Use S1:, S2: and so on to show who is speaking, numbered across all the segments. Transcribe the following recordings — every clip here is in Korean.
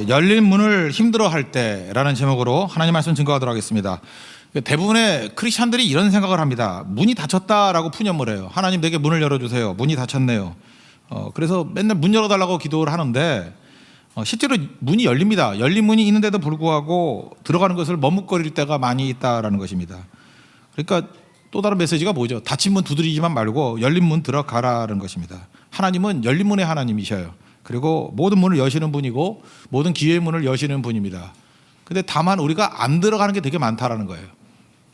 S1: 열린 문을 힘들어할 때라는 제목으로 하나님 말씀 증거하도록 하겠습니다. 대부분의 크리스찬들이 이런 생각을 합니다. 문이 닫혔다라고 푸념을 해요. 하나님 내게 문을 열어주세요. 문이 닫혔네요. 그래서 맨날 문 열어달라고 기도를 하는데 실제로 문이 열립니다. 열린 문이 있는데도 불구하고 들어가는 것을 머뭇거릴 때가 많이 있다라는 것입니다. 그러니까 또 다른 메시지가 뭐죠? 닫힌 문 두드리지만 말고 열린 문 들어가라는 것입니다. 하나님은 열린 문의 하나님이셔요. 그리고 모든 문을 여시는 분이고 모든 기회의 문을 여시는 분입니다. 근데 다만 우리가 안 들어가는 게 되게 많다라는 거예요.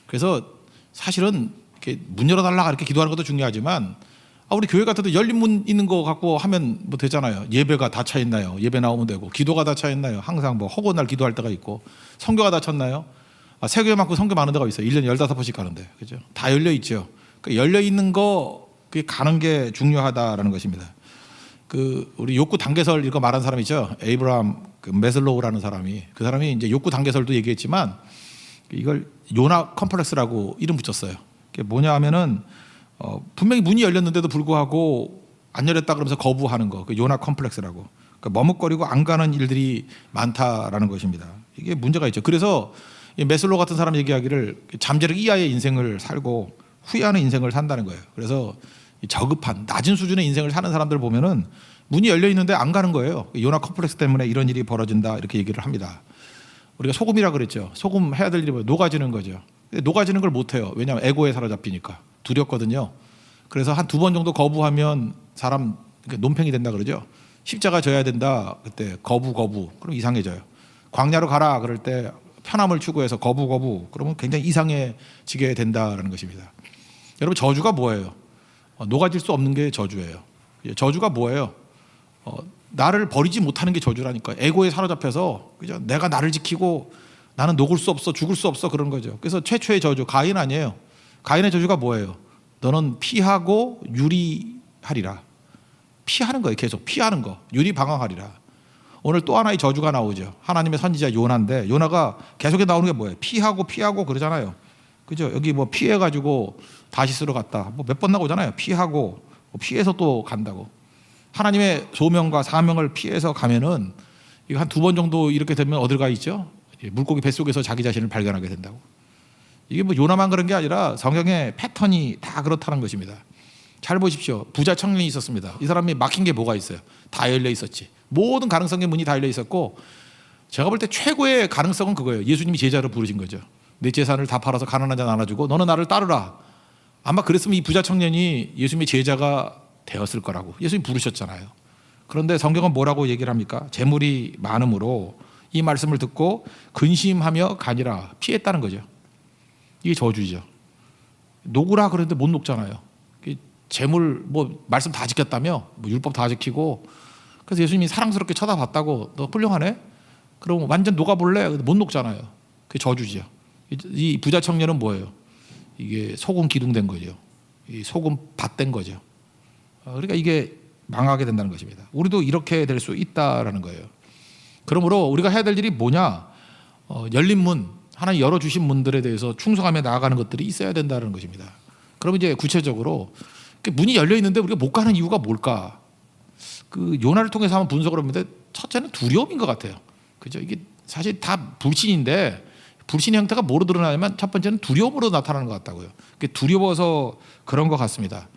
S1: 그래서 사실은 이렇게 문 열어달라 이렇게 기도하는 것도 중요하지만 우리 교회 같아도 열린 문 있는 거 갖고 하면 뭐 되잖아요. 예배가 닫혀 있나요? 예배 나오면 되고, 기도가 닫혀 있나요? 항상 뭐 허구한 날 기도할 때가 있고, 성교가 닫혔나요? 세교회만큼 성교 많은 데가 있어요. 1년에 15번씩 가는데. 그죠? 다 열려 있죠. 그러니까 열려 있는 거 그게 가는 게 중요하다라는 것입니다. 우리 욕구 단계설 이거 말한 사람 있죠. 에이브라함 메슬로우라는 사람이, 그 사람이 이제 욕구 단계설도 얘기했지만 이걸 요나 컴플렉스라고 이름 붙였어요. 그게 뭐냐 하면은 분명히 문이 열렸는데도 불구하고 안 열렸다 그러면서 거부하는 거, 그 요나 컴플렉스라고. 그러니까 머뭇거리고 안 가는 일들이 많다라는 것입니다. 이게 문제가 있죠. 그래서 이 메슬로우 같은 사람 얘기하기를 잠재력 이하의 인생을 살고 후회하는 인생을 산다는 거예요. 그래서 저급한 낮은 수준의 인생을 사는 사람들 보면은 문이 열려 있는데 안 가는 거예요. 요나 컴플렉스 때문에 이런 일이 벌어진다 이렇게 얘기를 합니다. 우리가 소금이라 그랬죠. 소금 해야 될 일이 뭐예요? 녹아지는 거죠. 근데 녹아지는 걸 못 해요. 왜냐하면 에고에 사로잡히니까 두렵거든요. 그래서 한 2번 정도 거부하면 사람 논팽이 된다 그러죠. 십자가 져야 된다. 그때 거부 그럼 이상해져요. 광야로 가라 그럴 때 편함을 추구해서 거부 그러면 굉장히 이상해지게 된다라는 것입니다. 여러분 저주가 뭐예요? 녹아질 수 없는 게 저주예요. 저주가 뭐예요? 나를 버리지 못하는 게 저주라니까. 에고에 사로잡혀서 그죠? 내가 나를 지키고 나는 녹을 수 없어, 죽을 수 없어 그런 거죠. 그래서 최초의 저주 가인 아니에요. 가인의 저주가 뭐예요? 너는 피하고 유리하리라. 피하는 거예요. 계속 피하는 거. 유리방황하리라. 오늘 또 하나의 저주가 나오죠. 하나님의 선지자 요나인데 요나가 계속해 나오는 게 뭐예요? 피하고 그러잖아요. 그죠? 여기 뭐 피해가지고 다시스로 갔다. 뭐 몇 번 나오잖아요. 피하고 피해서 또 간다고. 하나님의 소명과 사명을 피해서 가면은 이거 한 2번 정도 이렇게 되면 어딜 가 있죠? 물고기 뱃속에서 자기 자신을 발견하게 된다고. 이게 뭐 요나만 그런 게 아니라 성경의 패턴이 다 그렇다는 것입니다. 잘 보십시오. 부자 청년이 있었습니다. 이 사람이 막힌 게 뭐가 있어요? 다 열려 있었지. 모든 가능성의 문이 다 열려 있었고, 제가 볼 때 최고의 가능성은 그거예요. 예수님이 제자로 부르신 거죠. 내 재산을 다 팔아서 가난한 자 나눠주고 너는 나를 따르라. 아마 그랬으면 이 부자 청년이 예수님의 제자가 되었을 거라고. 예수님 부르셨잖아요. 그런데 성경은 뭐라고 얘기를 합니까? 재물이 많음으로 이 말씀을 듣고 근심하며 가니라. 피했다는 거죠. 이게 저주죠. 녹으라 그랬는데 못 녹잖아요. 재물 뭐 말씀 다 지켰다며, 뭐 율법 다 지키고, 그래서 예수님이 사랑스럽게 쳐다봤다고. 너 훌륭하네? 그럼 완전 녹아볼래? 못 녹잖아요. 그게 저주죠. 이 부자 청년은 뭐예요? 이게 소금 기둥된 거죠. 이 소금 밭된 거죠. 그러니까 이게 망하게 된다는 것입니다. 우리도 이렇게 될 수 있다라는 거예요. 그러므로 우리가 해야 될 일이 뭐냐? 열린 문, 하나님 열어주신 문들에 대해서 충성하며 나아가는 것들이 있어야 된다는 것입니다. 그럼 이제 구체적으로 문이 열려 있는데 우리가 못 가는 이유가 뭘까? 요나를 통해서 한번 분석을 해보는데 첫째는 두려움인 것 같아요. 그죠? 이게 사실 다 불신인데 불신의 형태가 뭐로 드러나냐면 첫 번째는 두려움으로 나타나는 것 같다고요. 두려워서 그런 것 같습니다.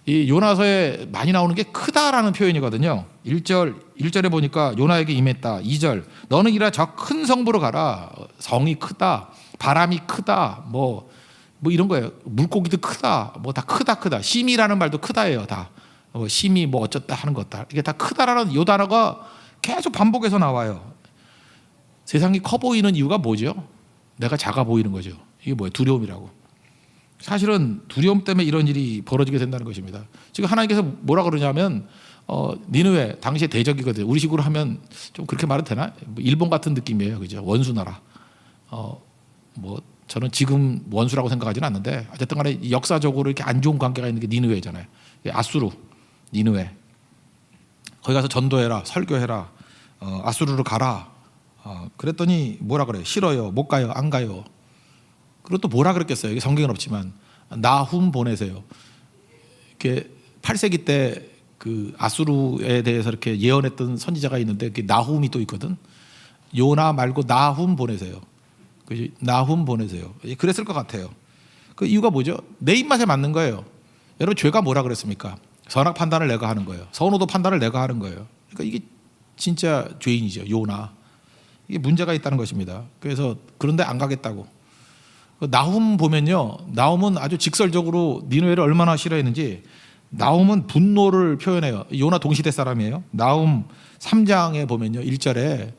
S1: 이 요나서에 많이 나오는 게 크다라는 표현이거든요. 1절에 보니까 요나에게 임했다. 2절 너는 이라 저 큰 성부로 가라. 성이 크다, 바람이 크다, 뭐 이런 거예요. 물고기도 크다, 뭐 다 크다. 심이라는 말도 크다예요. 다 심이 뭐 어쩌다 하는 것다. 이게 다 크다라는 요 단어가 계속 반복해서 나와요. 세상이 커 보이는 이유가 뭐죠? 내가 작아 보이는 거죠. 이게 뭐예요? 두려움이라고. 사실은 두려움 때문에 이런 일이 벌어지게 된다는 것입니다. 지금 하나님께서 뭐라 그러냐면 니느웨 당시의 대적이거든요. 우리 식으로 하면 좀 그렇게 말해도 되나? 일본 같은 느낌이에요. 그죠? 원수나라. 뭐 저는 지금 원수라고 생각하지는 않는데 어쨌든 간에 역사적으로 이렇게 안 좋은 관계가 있는 게 니느웨잖아요. 아수르, 니느웨. 거기 가서 전도해라, 설교해라, 아수르로 가라. 그랬더니 뭐라 그래요? 싫어요, 못 가요, 안 가요. 그리고 또 뭐라 그랬겠어요? 이게 성경은 없지만 나훔 보내세요. 이렇게 8세기 때 그 아수르에 대해서 이렇게 예언했던 선지자가 있는데 그 나훔이 또 있거든. 요나 말고 나훔 보내세요. 그 나훔 보내세요. 그랬을 것 같아요. 그 이유가 뭐죠? 내 입맛에 맞는 거예요. 여러분 죄가 뭐라 그랬습니까? 선악 판단을 내가 하는 거예요. 선호도 판단을 내가 하는 거예요. 그러니까 이게 진짜 죄인이죠. 요나. 이게 문제가 있다는 것입니다. 그래서 그런데 안 가겠다고. 나훔 보면요. 나훔은 아주 직설적으로 니느웨를 얼마나 싫어했는지 나훔은 분노를 표현해요. 요나 동시대 사람이에요. 나훔 3장에 보면요. 1절에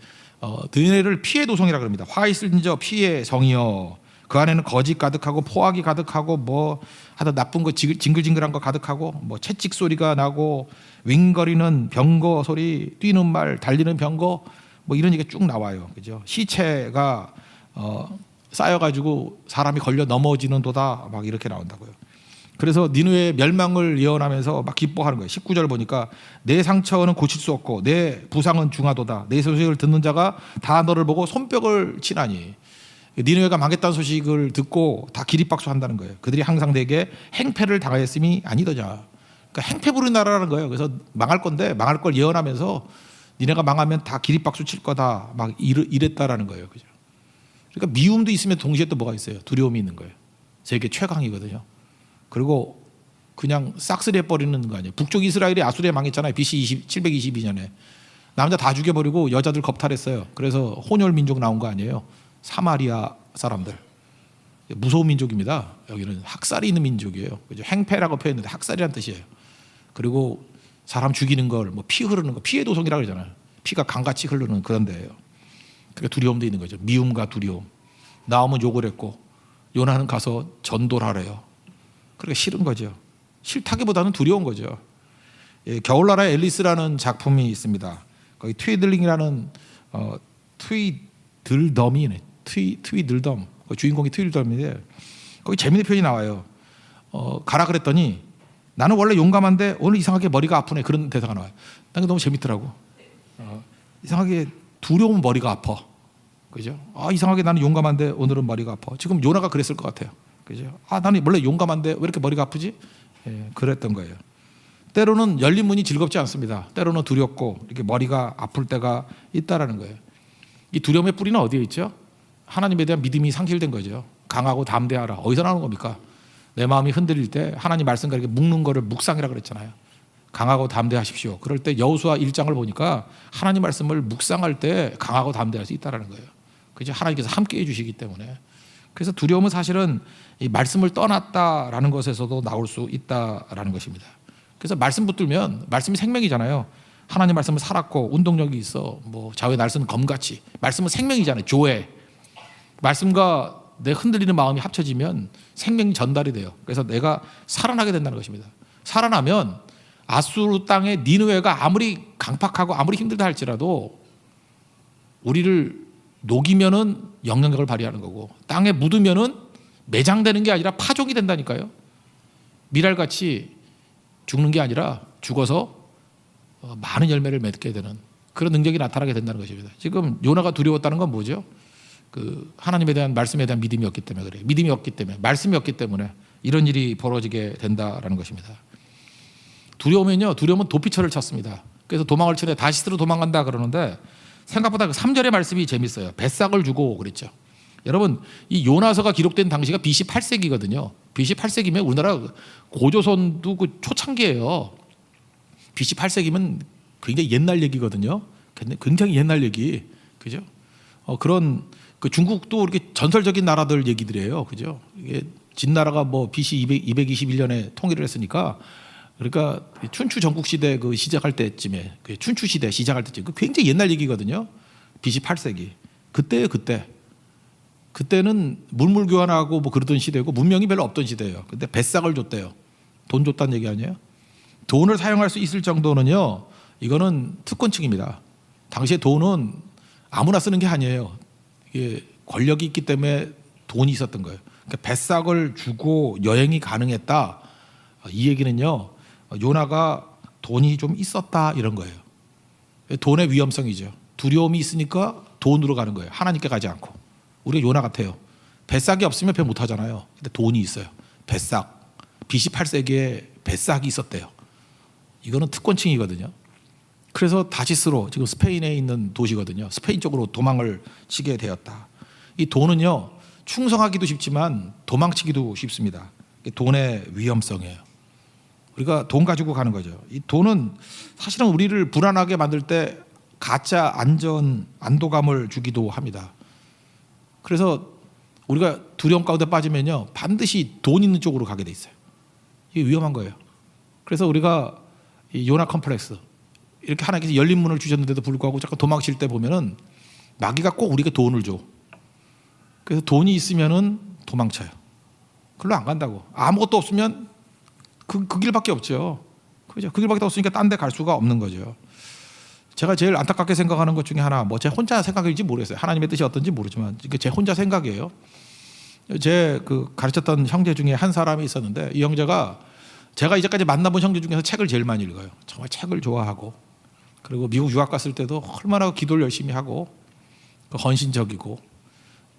S1: 니느웨를 피의 도성이라 그럽니다. 화 있을진 저 피의 성이여. 그 안에는 거짓 가득하고 포악이 가득하고 뭐 하다 나쁜 거 징글징글한 거 가득하고 뭐 채찍 소리가 나고 윙거리는 병거 소리, 뛰는 말, 달리는 병거 뭐 이런 얘기가 쭉 나와요. 그죠? 시체가 쌓여가지고 사람이 걸려 넘어지는 도다 막 이렇게 나온다고요. 그래서 니느웨의 멸망을 예언하면서 막 기뻐하는 거예요. 19절 보니까 내 상처는 고칠 수 없고 내 부상은 중하도다. 내 소식을 듣는 자가 다 너를 보고 손뼉을 치나니. 니느웨가 망했다는 소식을 듣고 다 기립박수한다는 거예요. 그들이 항상 내게 행패를 당하였음이 아니더냐. 그러니까 행패 부르는 나라라는 거예요. 그래서 망할 건데 망할 걸 예언하면서 니네가 망하면 다 기립박수 칠 거다 막 이랬다라는 거예요. 그죠? 그러니까 미움도 있으면 동시에 또 뭐가 있어요? 두려움이 있는 거예요. 세계 최강이거든요. 그리고 그냥 싹쓸이 해버리는 거 아니에요. 북쪽 이스라엘이 아수르에 망했잖아요. BC 722년에 남자 다 죽여버리고 여자들 겁탈했어요. 그래서 혼혈 민족 나온 거 아니에요. 사마리아 사람들 무서운 민족입니다. 여기는 학살이 있는 민족이에요. 그죠? 행패라고 표현했는데 학살이란 뜻이에요. 그리고 사람 죽이는 걸 뭐 피 흐르는 거 피의 도성이라고 그러잖아요. 피가 강같이 흐르는 그런 데예요. 그러니까 두려움도 있는 거죠. 미움과 두려움. 나오면 욕을 했고 요나는 가서 전도를 하래요. 그러니까 싫은 거죠. 싫다기보다는 두려운 거죠. 예, 겨울나라의 앨리스라는 작품이 있습니다. 거기 트위들링이라는 트위들덤이네. 트위들덤. 주인공이 트위들덤인데 거기 재밌는 표현이 나와요. 가라 그랬더니 나는 원래 용감한데 오늘 이상하게 머리가 아프네. 그런 대사가 나와요. 난 게 너무 재밌더라고. 이상하게 두려우면 머리가 아파. 그죠? 이상하게 나는 용감한데 오늘은 머리가 아파. 지금 요나가 그랬을 것 같아요. 그죠? 나는 원래 용감한데 왜 이렇게 머리가 아프지? 예, 그랬던 거예요. 때로는 열린 문이 즐겁지 않습니다. 때로는 두렵고 이렇게 머리가 아플 때가 있다라는 거예요. 이 두려움의 뿌리는 어디에 있죠? 하나님에 대한 믿음이 상실된 거죠. 강하고 담대하라. 어디서 나오는 겁니까? 내 마음이 흔들릴 때 하나님 말씀과 이렇게 묶는 거를 묵상이라고 그랬잖아요. 강하고 담대하십시오. 그럴 때 여호수아 1장을 보니까 하나님 말씀을 묵상할 때 강하고 담대할 수 있다라는 거예요. 그죠? 하나님께서 함께 해주시기 때문에. 그래서 두려움은 사실은 이 말씀을 떠났다라는 것에서도 나올 수 있다라는 것입니다. 그래서 말씀 붙들면 말씀이 생명이잖아요. 하나님 말씀은 살았고 운동력이 있어. 뭐 좌우의 날선 검같이. 말씀은 생명이잖아요. 조회. 말씀과 내 흔들리는 마음이 합쳐지면 생명이 전달이 돼요. 그래서 내가 살아나게 된다는 것입니다. 살아나면 아수르 땅의 니느웨가 아무리 강팍하고 아무리 힘들다 할지라도 우리를 녹이면은 영향력을 발휘하는 거고 땅에 묻으면은 매장되는 게 아니라 파종이 된다니까요. 미랄같이 죽는 게 아니라 죽어서 많은 열매를 맺게 되는 그런 능력이 나타나게 된다는 것입니다. 지금 요나가 두려웠다는 건 뭐죠? 그 하나님에 대한 말씀에 대한 믿음이 없기 때문에 그래요. 믿음이 없기 때문에 말씀이 없기 때문에 이런 일이 벌어지게 된다라는 것입니다. 두려우면요. 두려움은 도피처를 찾습니다. 그래서 도망을 치는데 다시스로 도망간다 그러는데 생각보다 그 3절의 말씀이 재밌어요. 뱃삭을 주고 그랬죠. 여러분 이 요나서가 기록된 당시가 BC 8세기거든요. BC 8세기면 우리나라 고조선도 그 초창기예요. BC 8세기면 굉장히 옛날 얘기거든요. 굉장히 옛날 얘기, 그죠? 그런 그 중국도 이렇게 전설적인 나라들 얘기들이에요, 그죠? 이게 진나라가 뭐 BC 221년에 통일을 했으니까 그러니까 춘추 전국 시대 그 시작할 때쯤에 그 춘추 시대 시작할 때쯤 그 굉장히 옛날 얘기거든요. BC 8세기 그때예요, 그때. 그때는 물물 교환하고 뭐 그러던 시대고 문명이 별로 없던 시대예요. 근데 뱃삭을 줬대요. 돈 줬다는 얘기 아니에요? 돈을 사용할 수 있을 정도는요. 이거는 특권층입니다. 당시에 돈은 아무나 쓰는 게 아니에요. 이게 권력이 있기 때문에 돈이 있었던 거예요. 그러니까 뱃삭을 주고 여행이 가능했다. 이 얘기는요. 요나가 돈이 좀 있었다 이런 거예요. 돈의 위험성이죠. 두려움이 있으니까 돈으로 가는 거예요. 하나님께 가지 않고. 우리가 요나 같아요. 뱃삭이 없으면 배 못 하잖아요. 근데 돈이 있어요. 뱃삭. BC 8세기에 뱃삭이 있었대요. 이거는 특권층이거든요. 그래서 다시스로 지금 스페인에 있는 도시거든요. 스페인 쪽으로 도망을 치게 되었다. 이 돈은요 충성하기도 쉽지만 도망치기도 쉽습니다. 돈의 위험성이에요. 우리가 돈 가지고 가는 거죠. 이 돈은 사실은 우리를 불안하게 만들 때 가짜 안도감을 주기도 합니다. 그래서 우리가 두려움 가운데 빠지면요 반드시 돈 있는 쪽으로 가게 돼 있어요. 이게 위험한 거예요. 그래서 우리가 이 요나 컴플렉스 이렇게 하나님께서 열린 문을 주셨는데도 불구하고 자꾸 도망칠 때 보면은 마귀가 꼭 우리에게 돈을 줘. 그래서 돈이 있으면은 도망쳐요. 글로 안 간다고. 아무것도 없으면 그 길밖에 없죠. 그죠? 그 길밖에 없으니까 딴 데 갈 수가 없는 거죠. 제가 제일 안타깝게 생각하는 것 중에 하나, 뭐 제 혼자 생각일지 모르겠어요. 하나님의 뜻이 어떤지 모르지만 이게 제 혼자 생각이에요. 제 그 가르쳤던 형제 중에 한 사람이 있었는데 이 형제가 제가 이제까지 만나본 형제 중에서 책을 제일 많이 읽어요. 정말 책을 좋아하고 그리고 미국 유학 갔을 때도 얼마나 기도를 열심히 하고 헌신적이고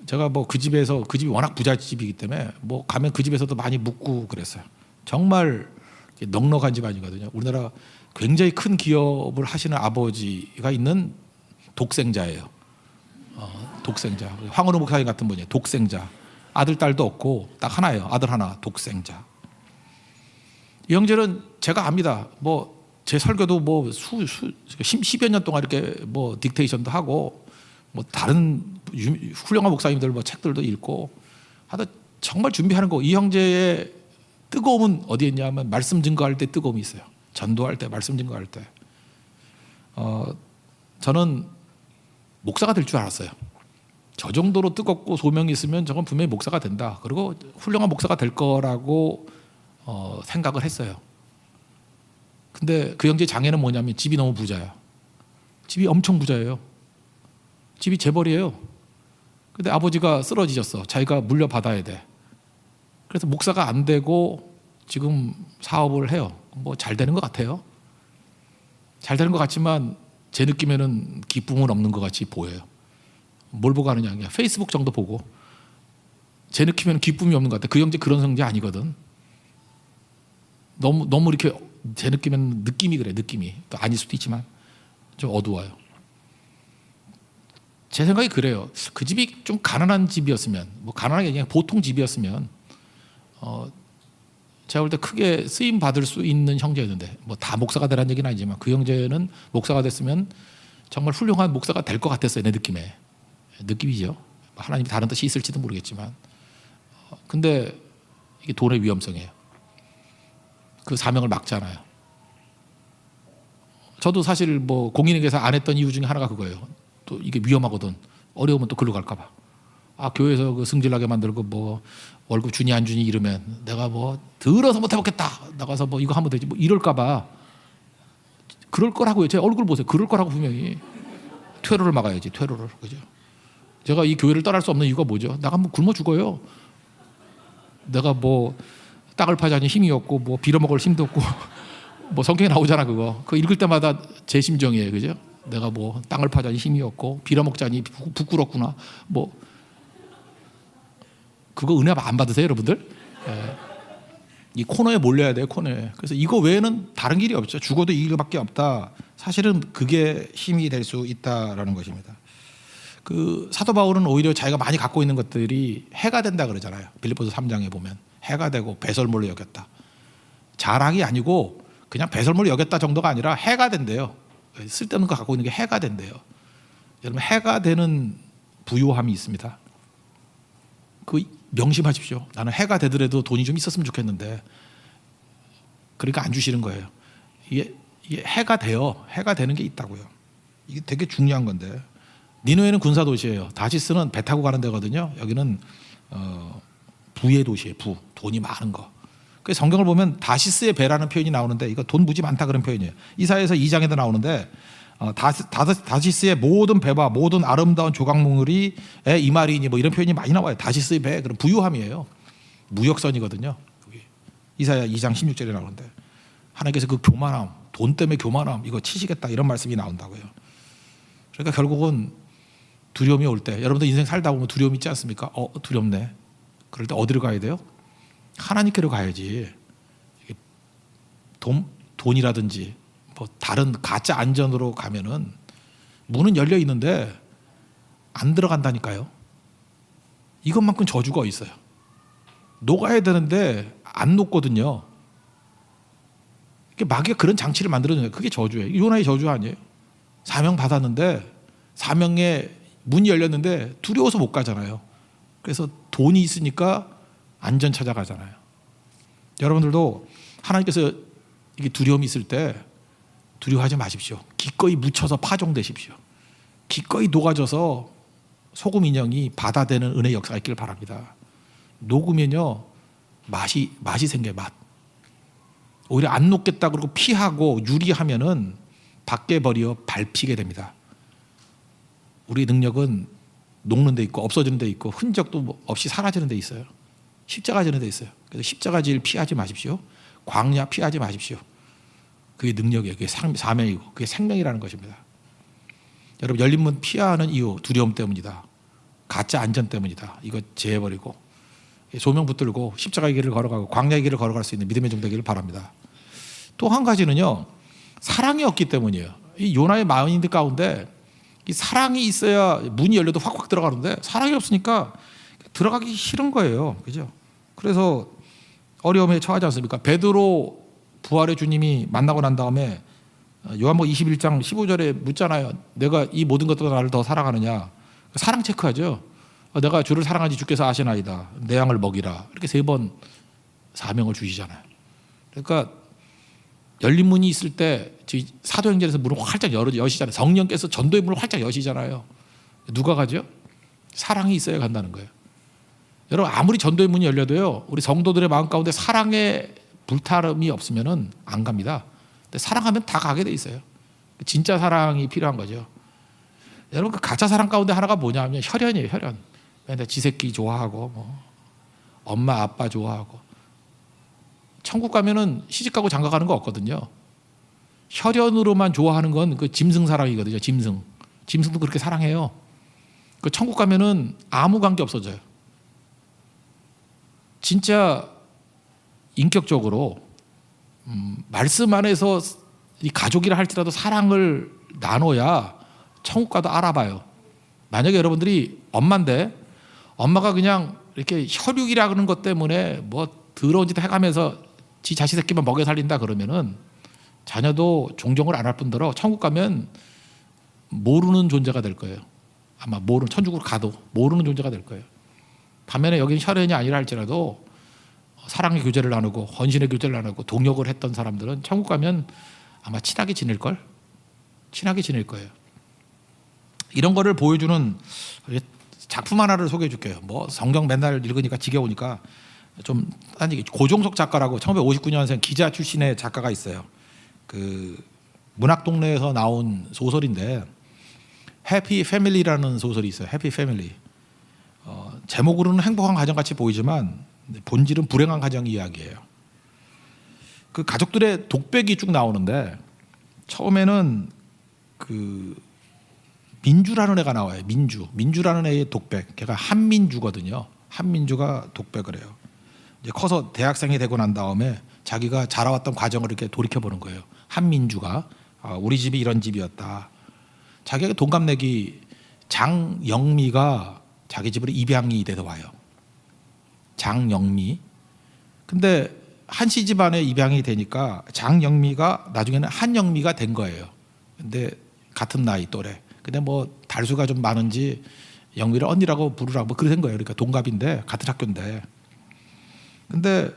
S1: 제가 뭐 그 집에서 그 집이 워낙 부잣집이기 때문에 뭐 가면 그 집에서도 많이 묵고 그랬어요. 정말 넉넉한 집안이거든요. 우리나라 굉장히 큰 기업을 하시는 아버지가 있는 독생자예요. 독생자. 황은우 목사님 같은 분이에요. 독생자. 아들 딸도 없고 딱 하나예요. 아들 하나. 독생자. 이 형제는 제가 압니다. 뭐 제 설교도 뭐 10여 년 동안 이렇게 뭐 딕테이션도 하고 뭐 다른 훌륭한 목사님들 뭐 책들도 읽고 하다 정말 준비하는 거. 이 형제의 뜨거움은 어디에 있냐면 말씀 증거할 때 뜨거움이 있어요. 전도할 때, 말씀 증거할 때. 저는 목사가 될 줄 알았어요. 저 정도로 뜨겁고 소명이 있으면 저건 분명히 목사가 된다. 그리고 훌륭한 목사가 될 거라고 생각을 했어요. 근데 그 형제 장애는 뭐냐면 집이 너무 부자야. 집이 엄청 부자예요. 집이 재벌이에요. 근데 아버지가 쓰러지셨어. 자기가 물려받아야 돼. 그래서 목사가 안 되고 지금 사업을 해요. 뭐 잘 되는 것 같아요. 잘 되는 것 같지만 제 느낌에는 기쁨은 없는 것 같이 보여요. 뭘 보고 하느냐. 그냥 페이스북 정도 보고 제 느낌에는 기쁨이 없는 것 같아요. 그 형제 그런 성제 아니거든. 너무 이렇게 제 느낌에는 느낌이 그래. 느낌이. 또 아닐 수도 있지만 좀 어두워요. 제 생각이 그래요. 그 집이 좀 가난한 집이었으면 뭐 가난한 게 그냥 보통 집이었으면 제가 볼 때 크게 쓰임 받을 수 있는 형제였는데 뭐 다 목사가 되라는 얘기는 아니지만 그 형제는 목사가 됐으면 정말 훌륭한 목사가 될 것 같았어요. 내 느낌에. 느낌이죠. 하나님이 다른 뜻이 있을지도 모르겠지만 근데 이게 돈의 위험성이에요. 그 사명을 막잖아요. 저도 사실 뭐 공인에게서 안 했던 이유 중에 하나가 그거예요. 또 이게 위험하거든. 어려우면 또 글로 갈까 봐. 교회에서 그 승질나게 만들고 뭐 월급 주니 안 주니 이러면 내가 뭐 들어서 못 해먹겠다. 나가서 뭐 이거 하면 되지. 뭐 이럴까 봐. 그럴 거라고요. 제 얼굴 보세요. 그럴 거라고 분명히. 퇴로를 막아야지. 퇴로를. 그죠? 제가 이 교회를 떠날 수 없는 이유가 뭐죠? 나가면 굶어 죽어요. 내가 뭐 땅을 파자니 힘이 없고 뭐 빌어먹을 힘도 없고 뭐 성경에 나오잖아 그거. 그거 읽을 때마다 제 심정이에요. 그죠? 내가 뭐 땅을 파자니 힘이 없고 빌어먹자니 부끄럽구나. 뭐 그거 은혜 안 받으세요 여러분들? 예. 이 코너에 몰려야 돼요. 코너에. 그래서 이거 외에는 다른 길이 없죠. 죽어도 이 길밖에 없다. 사실은 그게 힘이 될 수 있다라는 것입니다. 그 사도 바울은 오히려 자기가 많이 갖고 있는 것들이 해가 된다 그러잖아요. 빌립보서 3장에 보면 해가 되고 배설물로 여겼다. 자랑이 아니고 그냥 배설물로 여겼다 정도가 아니라 해가 된대요. 쓸데없는 거 갖고 있는 게 해가 된대요. 여러분 해가 되는 부요함이 있습니다. 그 명심하십시오. 나는 해가 되더라도 돈이 좀 있었으면 좋겠는데 그러니까 안 주시는 거예요. 이게 해가 돼요. 해가 되는 게 있다고요. 이게 되게 중요한 건데 니누에는 군사 도시예요. 다시스는 배 타고 가는 데거든요. 여기는 부의 도시예요. 부. 돈이 많은 거. 그래서 성경을 보면 다시스의 배라는 표현이 나오는데 이거 돈 무지 많다 그런 표현이에요. 이사야서 2장에도 나오는데 다시스의 모든 배와 모든 아름다운 조각물이 이말이니 뭐 이런 표현이 많이 나와요. 다시스의 배 그런 부유함이에요. 무역선이거든요. 이사야 2장 16절에 나오는데 하나님께서 그 교만함, 돈 때문에 교만함 이거 치시겠다 이런 말씀이 나온다고요. 그러니까 결국은 두려움이 올 때 여러분들 인생 살다 보면 두려움 있지 않습니까? 두렵네. 그럴 때 어디로 가야 돼요? 하나님께로 가야지. 돈이라든지 뭐 다른 가짜 안전으로 가면은 문은 열려 있는데 안 들어간다니까요. 이것만큼 저주가 있어요. 녹아야 되는데 안 녹거든요. 마귀가 그런 장치를 만들어줘요. 그게 저주예요. 요나의 저주 아니에요. 사명 받았는데 사명에 문이 열렸는데 두려워서 못 가잖아요. 그래서 돈이 있으니까 안전 찾아가잖아요. 여러분들도 하나님께서 이게 두려움이 있을 때 두려워하지 마십시오. 기꺼이 묻혀서 파종되십시오. 기꺼이 녹아져서 소금 인형이 바다되는 은혜 역사가 있기를 바랍니다. 녹으면요 맛이 생겨요. 맛. 오히려 안 녹겠다 그러고 피하고 유리하면은 밖에 버려 밟히게 됩니다. 우리 능력은 녹는 데 있고 없어지는 데 있고 흔적도 없이 사라지는 데 있어요. 십자가 지는 데 있어요. 그래서 십자가질 피하지 마십시오. 광야 피하지 마십시오. 그게 능력이에요. 그게 사명이고 그게 생명이라는 것입니다. 여러분 열린 문 피하는 이유 두려움 때문이다. 가짜 안전 때문이다. 이거 제해버리고 소명 붙들고 십자가의 길을 걸어가고 광야의 길을 걸어갈 수 있는 믿음의 종 되기를 바랍니다. 또 한 가지는요. 사랑이 없기 때문이에요. 이 요나의 마인드 가운데 이 사랑이 있어야 문이 열려도 확확 들어가는데 사랑이 없으니까 들어가기 싫은 거예요. 그죠? 그래서 어려움에 처하지 않습니까? 베드로 부활의 주님이 만나고 난 다음에 요한복음 21장 15절에 묻잖아요. 내가 이 모든 것보다 나를 더 사랑하느냐. 사랑 체크하죠. 내가 주를 사랑하지 주께서 아시나이다. 내 양을 먹이라. 이렇게 3번 사명을 주시잖아요. 그러니까 열린 문이 있을 때 사도행전에서 문을 활짝 여시잖아요. 성령께서 전도의 문을 활짝 여시잖아요. 누가 가죠? 사랑이 있어야 간다는 거예요. 여러분 아무리 전도의 문이 열려도요. 우리 성도들의 마음 가운데 사랑의 불타름이 없으면 안 갑니다. 근데 사랑하면 다 가게 돼 있어요. 진짜 사랑이 필요한 거죠. 여러분 그 가짜 사랑 가운데 하나가 뭐냐면 혈연이에요. 혈연. 내 지새끼 좋아하고 뭐 엄마 아빠 좋아하고 천국 가면은 시집가고 장가가는 거 없거든요. 혈연으로만 좋아하는 건 그 짐승 사랑이거든요. 짐승도 그렇게 사랑해요. 그 천국 가면은 아무 관계 없어져요. 진짜 인격적으로 말씀 안에서 이 가족이라 할지라도 사랑을 나눠야 천국 가도 알아봐요. 만약에 여러분들이 엄마인데 엄마가 그냥 이렇게 혈육이라는 것 때문에 뭐 더러운 짓 해가면서 지 자식 새끼만 먹여 살린다 그러면은 자녀도 종종을 안 할 뿐더러 천국 가면 모르는 존재가 될 거예요. 아마 천국으로 가도 모르는 존재가 될 거예요. 반면에 여기는 혈연이 아니라 할지라도 사랑의 교제를 나누고 헌신의 교제를 나누고 동역을 했던 사람들은 천국 가면 아마 친하게 지낼 거예요. 이런 거를 보여주는 작품 하나를 소개해 줄게요. 뭐 성경 맨날 읽으니까 지겨우니까 좀 딴 얘기. 고종석 작가라고 1959년생 기자 출신의 작가가 있어요. 그 문학동네에서 나온 소설인데 해피 패밀리라는 소설이 있어요. 해피 패밀리. 제목으로는 행복한 가정 같이 보이지만 본질은 불행한 가정 이야기예요. 그 가족들의 독백이 쭉 나오는데 처음에는 그 민주라는 애가 나와요. 민주라는 애의 독백. 걔가 한민주거든요. 한민주가 독백을 해요. 이제 커서 대학생이 되고 난 다음에 자기가 자라왔던 과정을 이렇게 돌이켜 보는 거예요. 한민주가 우리 집이 이런 집이었다. 자기가 동갑내기 장영미가 자기 집으로 입양이 돼서 와요. 장영미. 근데 한씨 집안에 입양이 되니까 장영미가 나중에는 한영미가 된 거예요. 근데 같은 나이 또래. 근데 뭐 달수가 좀 많은지 영미를 언니라고 부르라고 뭐 그렇게 된 거예요. 그러니까 동갑인데 같은 학교인데. 근데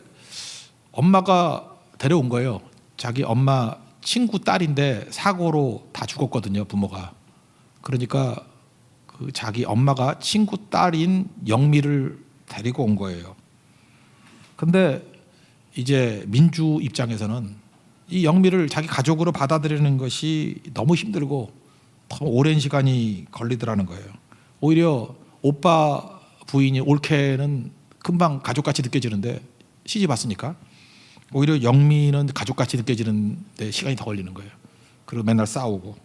S1: 엄마가 데려온 거예요. 자기 엄마 친구 딸인데 사고로 다 죽었거든요. 부모가. 그러니까 그 자기 엄마가 친구 딸인 영미를 데리고 온 거예요. 근데 이제 민주 입장에서는 이 영미를 자기 가족으로 받아들이는 것이 너무 힘들고 너무 오랜 시간이 걸리더라는 거예요. 오히려 오빠 부인이 올케는 금방 가족같이 느껴지는데 시집 왔으니까 오히려 영미는 가족같이 느껴지는데 시간이 더 걸리는 거예요. 그리고 맨날 싸우고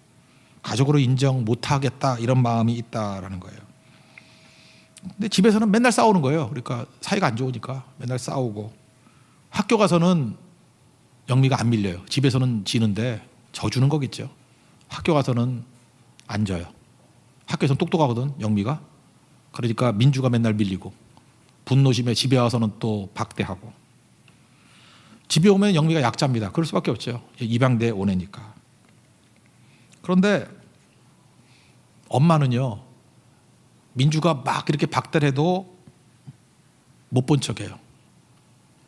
S1: 가족으로 인정 못하겠다 이런 마음이 있다라는 거예요. 근데 집에서는 맨날 싸우는 거예요. 그러니까 사이가 안 좋으니까 맨날 싸우고 학교 가서는 영미가 안 밀려요. 집에서는 지는데 져주는 거겠죠. 학교 가서는 안 져요. 학교에서는 똑똑하거든, 영미가. 그러니까 민주가 맨날 밀리고, 분노심에 집에 와서는 또 박대하고. 집에 오면 영미가 약자입니다. 그럴 수밖에 없죠. 입양돼 오내니까. 그런데 엄마는요, 민주가 막 이렇게 박대를 해도 못 본 척해요.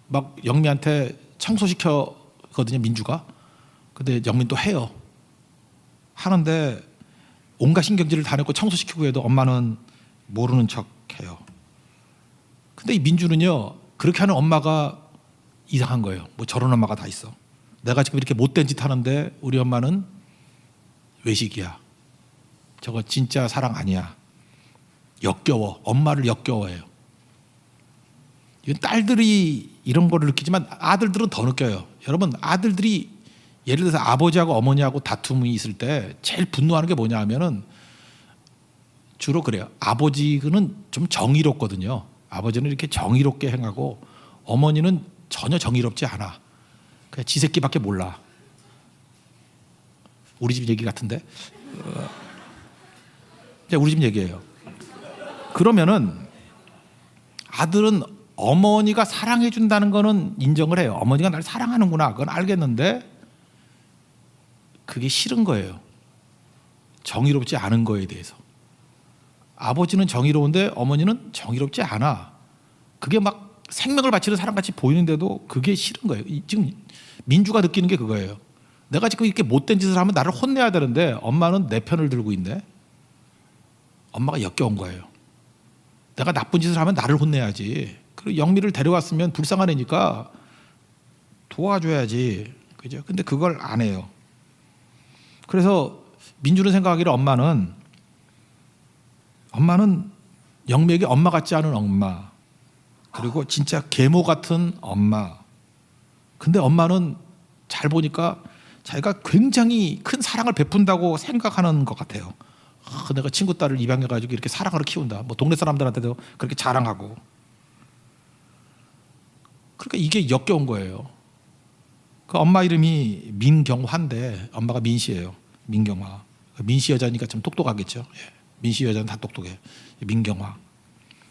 S1: 막 영미한테 청소시켜거든요, 민주가. 근데 영민 또 해요. 하는데 온갖 신경질을 다 내고 청소시키고 해도 엄마는 모르는 척해요. 근데 이 민주는요, 그렇게 하는 엄마가 이상한 거예요. 뭐 저런 엄마가 다 있어. 내가 지금 이렇게 못된 짓 하는데 우리 엄마는 외식이야. 저거 진짜 사랑 아니야. 역겨워. 엄마를 역겨워해요. 이건 딸들이 이런 거를 느끼지만 아들들은 더 느껴요. 여러분, 아들들이 예를 들어서 아버지하고 어머니하고 다툼이 있을 때 제일 분노하는 게 뭐냐 하면은 주로 그래요. 아버지는 좀 정의롭거든요. 아버지는 이렇게 정의롭게 행하고 어머니는 전혀 정의롭지 않아. 그냥 지 새끼밖에 몰라. 우리 집 얘기 같은데? 우리 집 얘기예요. 그러면은 아들은 어머니가 사랑해 준다는 거는 인정을 해요. 어머니가 날 사랑하는구나. 그건 알겠는데 그게 싫은 거예요. 정의롭지 않은 거에 대해서. 아버지는 정의로운데 어머니는 정의롭지 않아. 그게 막 생명을 바치는 사람같이 보이는데도 그게 싫은 거예요. 지금 민주가 느끼는 게 그거예요. 내가 지금 이렇게 못된 짓을 하면 나를 혼내야 되는데 엄마는 내 편을 들고 있네. 엄마가 역겨운 거예요. 내가 나쁜 짓을 하면 나를 혼내야지. 그리고 영미를 데려왔으면 불쌍한 애니까 도와줘야지. 그죠? 근데 그걸 안 해요. 그래서 민주는 생각하기를 엄마는 영미에게 엄마 같지 않은 엄마, 그리고 진짜 계모 같은 엄마. 근데 엄마는 잘 보니까 자기가 굉장히 큰 사랑을 베푼다고 생각하는 것 같아요. 내가 친구 딸을 입양해가지고 이렇게 사랑으로 키운다. 뭐 동네 사람들한테도 그렇게 자랑하고. 그러니까 이게 역겨운 거예요. 그 엄마 이름이 민경화인데 엄마가 민씨예요. 민경화. 민씨 여자니까 좀 똑똑하겠죠. 민씨 여자는 다 똑똑해. 민경화.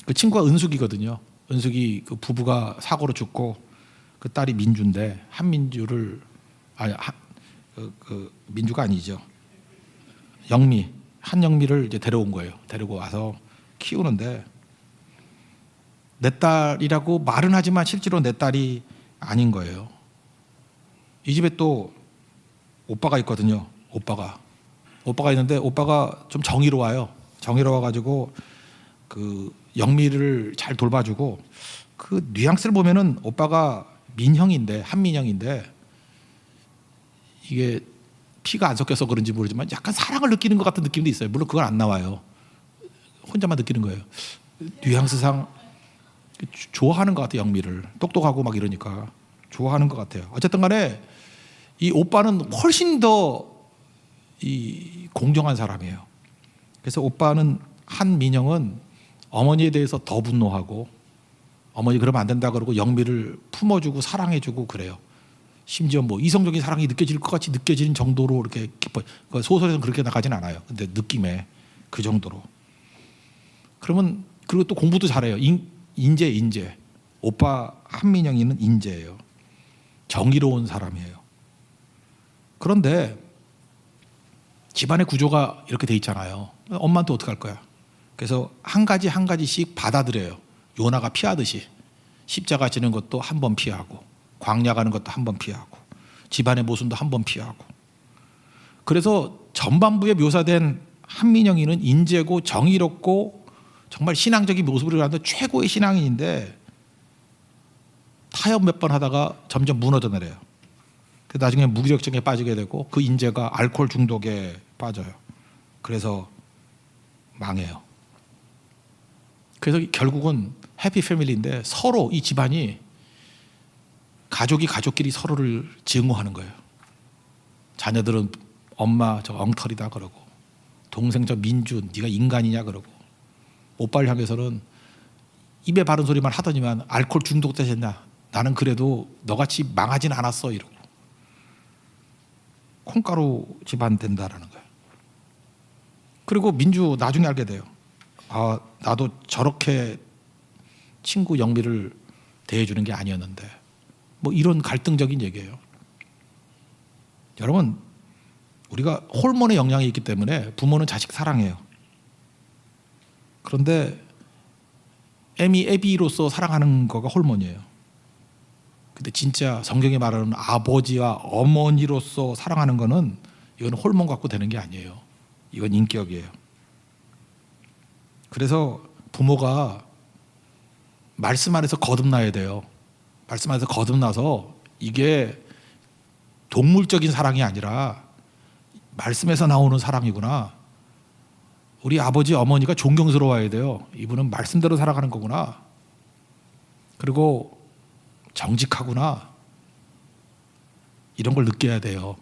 S1: 그 친구가 은숙이거든요. 은숙이 그 부부가 사고로 죽고 그 딸이 민주인데 한민주를 그 민주가 아니죠. 영미, 한영미를 이제 데려온 거예요. 데리고 와서 키우는데 내 딸이라고 말은 하지만 실제로 내 딸이 아닌 거예요. 이 집에 또 오빠가 있거든요. 오빠가 있는데 오빠가 좀 정의로워요. 정의로워가지고 그 영미를 잘 돌봐주고 그 뉘앙스를 보면은 오빠가 민형인데 한민형인데 이게 피가 안 섞여서 그런지 모르지만 약간 사랑을 느끼는 것 같은 느낌도 있어요. 물론 그건 안 나와요. 혼자만 느끼는 거예요. 뉘앙스상 좋아하는 것 같아요. 영미를 똑똑하고 막 이러니까 좋아하는 것 같아요. 어쨌든 간에 이 오빠는 훨씬 더 이 공정한 사람이에요. 그래서 오빠는 한민영은 어머니에 대해서 더 분노하고 어머니 그러면 안 된다 그러고 영미를 품어주고 사랑해주고 그래요. 심지어 뭐 이성적인 사랑이 느껴질 것 같이 느껴지는 정도로 이렇게 기뻐. 소설에서는 그렇게 나가진 않아요. 근데 느낌에 그 정도로. 그러면 그리고 또 공부도 잘해요. 인재. 오빠 한민영이는 인재예요. 정의로운 사람이에요. 그런데 집안의 구조가 이렇게 돼 있잖아요. 엄마한테 어떡할 거야? 그래서 한 가지씩 받아들여요. 요나가 피하듯이. 십자가 지는 것도 한 번 피하고 광야 가는 것도 한 번 피하고 집안의 모순도 한 번 피하고. 그래서 전반부에 묘사된 한민영이는 인재고 정의롭고 정말 신앙적인 모습을 하는데 최고의 신앙인인데 타협 몇 번 하다가 점점 무너져 내려요. 나중에 무기력증에 빠지게 되고 그 인재가 알코올 중독에 빠져요. 그래서 망해요. 그래서 결국은 해피 패밀리인데 서로 이 집안이 가족이 가족끼리 서로를 증오하는 거예요. 자녀들은 엄마 저 엉터리다 그러고 동생 저 민주 네가 인간이냐 그러고 오빠를 향해서는 입에 바른 소리만 하더니만 알코올 중독되셨냐 나는 그래도 너같이 망하진 않았어 이러고 콩가루 집안 된다라는 거예요. 그리고 민주 나중에 알게 돼요. 아, 나도 저렇게 친구 영미를 대해주는 게 아니었는데, 뭐 이런 갈등적인 얘기예요. 여러분, 우리가 호르몬의 영향이 있기 때문에 부모는 자식 사랑해요. 그런데 애미 애비로서 사랑하는 거가 호르몬이에요. 근데 진짜 성경이 말하는 아버지와 어머니로서 사랑하는 거는 이건 호르몬 갖고 되는 게 아니에요. 이건 인격이에요. 그래서 부모가 말씀 안에서 거듭나야 돼요. 말씀 안에서 거듭나서 이게 동물적인 사랑이 아니라 말씀에서 나오는 사랑이구나. 우리 아버지 어머니가 존경스러워야 돼요. 이분은 말씀대로 살아가는 거구나. 그리고 정직하구나. 이런 걸 느껴야 돼요.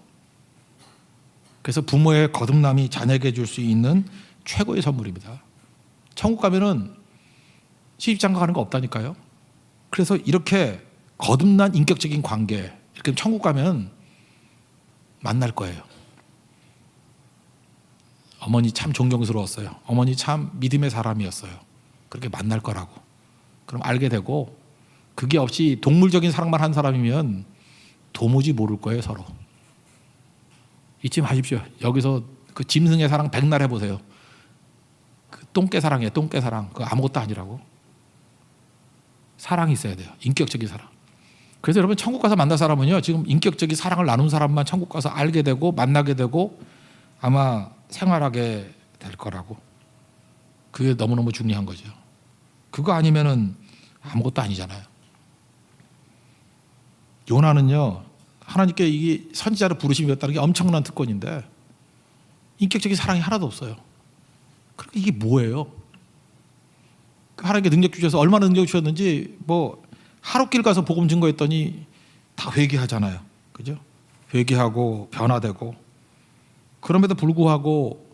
S1: 그래서 부모의 거듭남이 자녀에게 줄 수 있는 최고의 선물입니다. 천국 가면은 시집장가 가는 거 없다니까요. 그래서 이렇게 거듭난 인격적인 관계, 이렇게 천국 가면 만날 거예요. 어머니 참 존경스러웠어요. 어머니 참 믿음의 사람이었어요. 그렇게 만날 거라고. 그럼 알게 되고, 그게 없이 동물적인 사랑만 한 사람이면 도무지 모를 거예요, 서로. 잊지 마십시오. 여기서 그 짐승의 사랑 백날 해보세요. 그 똥개 사랑이에요, 똥개 사랑. 그거 아무것도 아니라고. 사랑이 있어야 돼요. 인격적인 사랑. 그래서 여러분, 천국 가서 만날 사람은요, 지금 인격적인 사랑을 나눈 사람만 천국 가서 알게 되고 만나게 되고 아마 생활하게 될 거라고. 그게 너무너무 중요한 거죠. 그거 아니면은 아무것도 아니잖아요. 요나는요, 하나님께 이게 선지자를 부르심이었다는 게 엄청난 특권인데 인격적인 사랑이 하나도 없어요. 그러니까 이게 뭐예요? 하나님께 능력 주셔서 얼마나 능력 주셨는지 뭐 하루길 가서 복음 증거했더니 다 회개하잖아요. 그죠? 회개하고 변화되고, 그럼에도 불구하고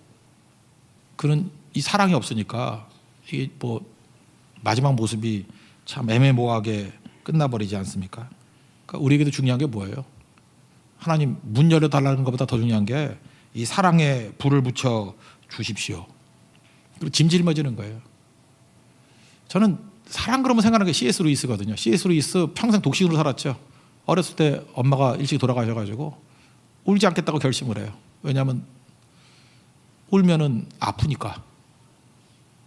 S1: 그런 이 사랑이 없으니까 이게 뭐 마지막 모습이 참 애매모호하게 끝나버리지 않습니까? 그러니까 우리에게도 중요한 게 뭐예요? 하나님 문 열어달라는 것보다 더 중요한 게 이 사랑에 불을 붙여 주십시오. 그리고 짐 짊어지는 거예요. 저는 사랑 그러면 생각하는 게 C.S. 루이스거든요. C.S. 루이스 평생 독신으로 살았죠. 어렸을 때 엄마가 일찍 돌아가셔가지고 울지 않겠다고 결심을 해요. 왜냐하면 울면은 아프니까.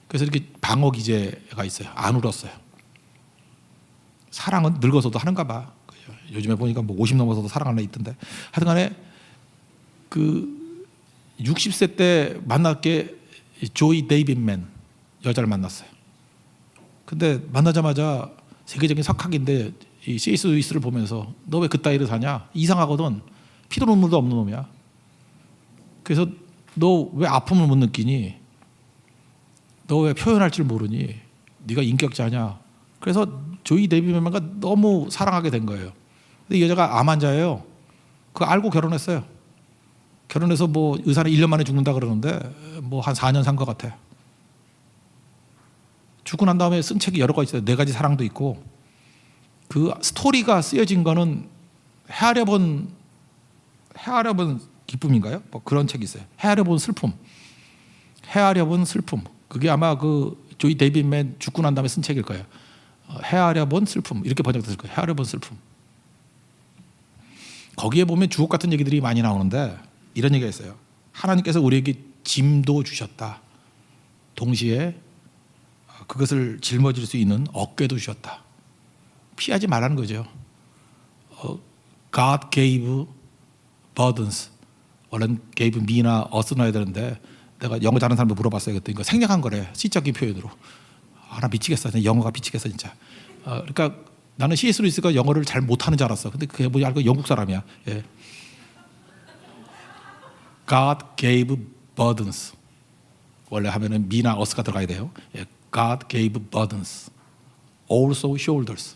S1: 그래서 이렇게 방어 기제가 있어요. 안 울었어요. 사랑은 늙어서도 하는가 봐. 요즘에 보니까 뭐 50 넘어서도 사랑하는 애 있던데. 하여튼간에 그 60세 때 만났게 조이 데이빗맨 여자를 만났어요. 근데 만나자마자 세계적인 석학인데 이 C.S. 루이스를 보면서 너 왜 그따위를 사냐? 이상하거든. 피도 눈물도 없는 놈이야. 그래서 너 왜 아픔을 못 느끼니? 너 왜 표현할 줄 모르니? 네가 인격자냐? 그래서 조이 데이빗맨과 너무 사랑하게 된 거예요. 근데 이 여자가 암 환자예요. 그거 알고 결혼했어요. 결혼해서 뭐 의사는 1년 만에 죽는다 그러는데 뭐 한 4년 산 것 같아. 죽고 난 다음에 쓴 책이 여러 가지 있어요. 4가지 사랑도 있고. 그 스토리가 쓰여진 거는 헤아려 본 기쁨인가요? 뭐 그런 책이 있어요. 헤아려 본 슬픔. 그게 아마 그 조이 데이빗맨 죽고 난 다음에 쓴 책일 거예요. 헤아려 본 슬픔, 이렇게 번역됐을 거예요. 헤아려 본 슬픔. 거기에 보면 주옥 같은 얘기들이 많이 나오는데 이런 얘기가 있어요. 하나님께서 우리에게 짐도 주셨다. 동시에 그것을 짊어질 수 있는 어깨도 주셨다. 피하지 말라는 거죠. God gave burdens. 원래는 gave me나 us 넣어야 되는데 내가 영어 잘하는 사람도 물어봤어요. 그랬더니 이거 생략한 거래. 시적인 표현으로. 나 미치겠어. 영어가 미치겠어 진짜. 그러니까 나는 C.S. 루이스가 영어를 잘 못하는 줄 알았어. 근데 그게 뭐지? 알고 영국 사람이야. 예. God gave burdens. 원래 하면은 me나 us가 들어가야 돼요. 예. God gave burdens. Also shoulders.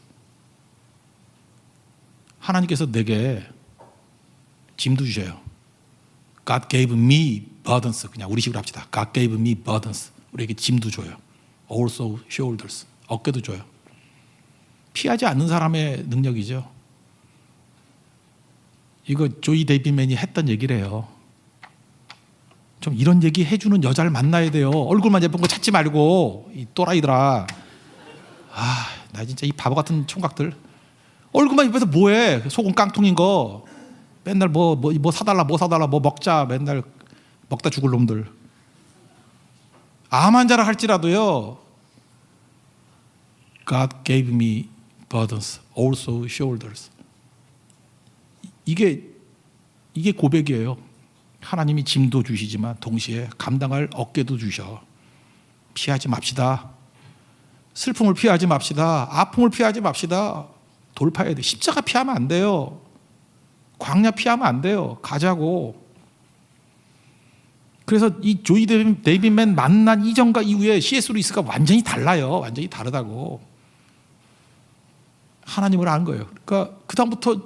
S1: 하나님께서 내게 짐도 주셔요. God gave me burdens. 그냥 우리식으로 합시다. God gave me burdens. 우리에게 짐도 줘요. Also shoulders. 어깨도 줘요. 피하지 않는 사람의 능력이죠. 이거 조이 데이비맨이 했던 얘기래요. 좀 이런 얘기 해주는 여자를 만나야 돼요. 얼굴만 예쁜 거 찾지 말고, 이 또라이들아. 나 진짜 이 바보 같은 총각들. 얼굴만 예뻐서 뭐해? 속은 깡통인 거. 맨날 뭐 사달라 뭐 먹자. 맨날 먹다 죽을 놈들. 암 환자라 할지라도요. God gave me burdens, also shoulders. 이게 고백이에요. 하나님이 짐도 주시지만 동시에 감당할 어깨도 주셔. 피하지 맙시다. 슬픔을 피하지 맙시다. 아픔을 피하지 맙시다. 돌파해야 돼. 십자가 피하면 안 돼요. 광야 피하면 안 돼요. 가자고. 그래서 이 조이 데이비맨 만난 이전과 이후에 C.S. 루이스가 완전히 달라요. 완전히 다르다고. 하나님을 안 거예요. 그러니까 그 다음부터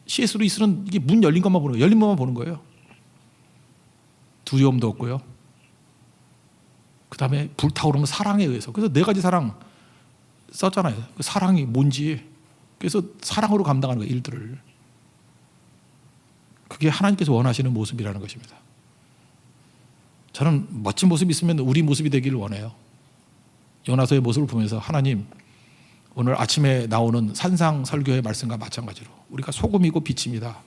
S1: C.S. 루이스는 이게 문 열린 것만 보는 거예요. 열린 것만 보는 거예요. 두려움도 없고요. 그 다음에 불타오르는 사랑에 의해서. 그래서 4가지 사랑 썼잖아요. 그 사랑이 뭔지. 그래서 사랑으로 감당하는 거예요. 일들을. 그게 하나님께서 원하시는 모습이라는 것입니다. 저는 멋진 모습이 있으면 우리 모습이 되기를 원해요. 요나서의 모습을 보면서 하나님, 오늘 아침에 나오는 산상 설교의 말씀과 마찬가지로 우리가 소금이고 빛입니다.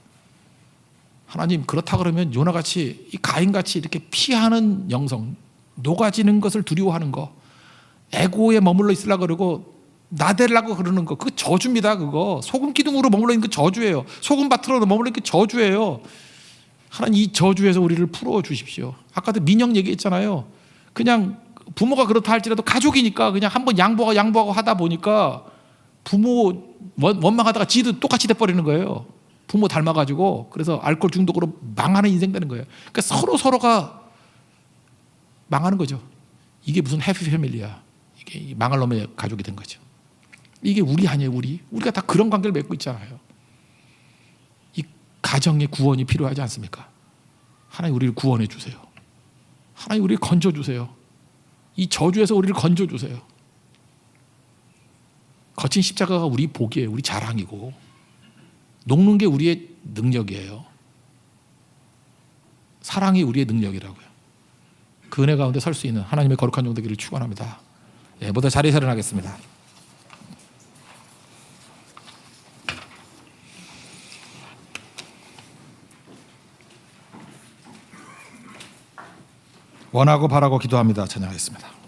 S1: 하나님, 그렇다 그러면 요나같이 이 가인같이 이렇게 피하는 영성, 녹아지는 것을 두려워하는 거, 에고에 머물러 있으려고 그러고 나대려고 그러는 거, 그거 저주입니다. 그거 소금 기둥으로 머물러 있는 그 저주예요. 소금 밭으로 머물러 있는 그 저주예요. 하나님, 이 저주에서 우리를 풀어 주십시오. 아까도 민영 얘기했잖아요. 그냥 부모가 그렇다 할지라도 가족이니까 그냥 한번 양보하고 하다 보니까 부모 원망하다가 지도 똑같이 돼버리는 거예요. 부모 닮아가지고. 그래서 알코올 중독으로 망하는 인생 되는 거예요. 그러니까 서로가 망하는 거죠. 이게 무슨 해피 패밀리야. 이게 망할 놈의 가족이 된 거죠. 이게 우리 아니에요. 우리가 다 그런 관계를 맺고 있잖아요. 이 가정의 구원이 필요하지 않습니까? 하나님, 우리를 구원해 주세요. 하나님, 우리를 건져 주세요. 이 저주에서 우리를 건져 주세요. 거친 십자가가 우리 복이에요. 우리 자랑이고, 녹는 게 우리의 능력이에요. 사랑이 우리의 능력이라고요. 그 은혜 가운데 설 수 있는 하나님의 거룩한 종 되기를 축원합니다. 모두 자리에서 일어나겠습니다. 원하고 바라고 기도합니다. 찬양하겠습니다.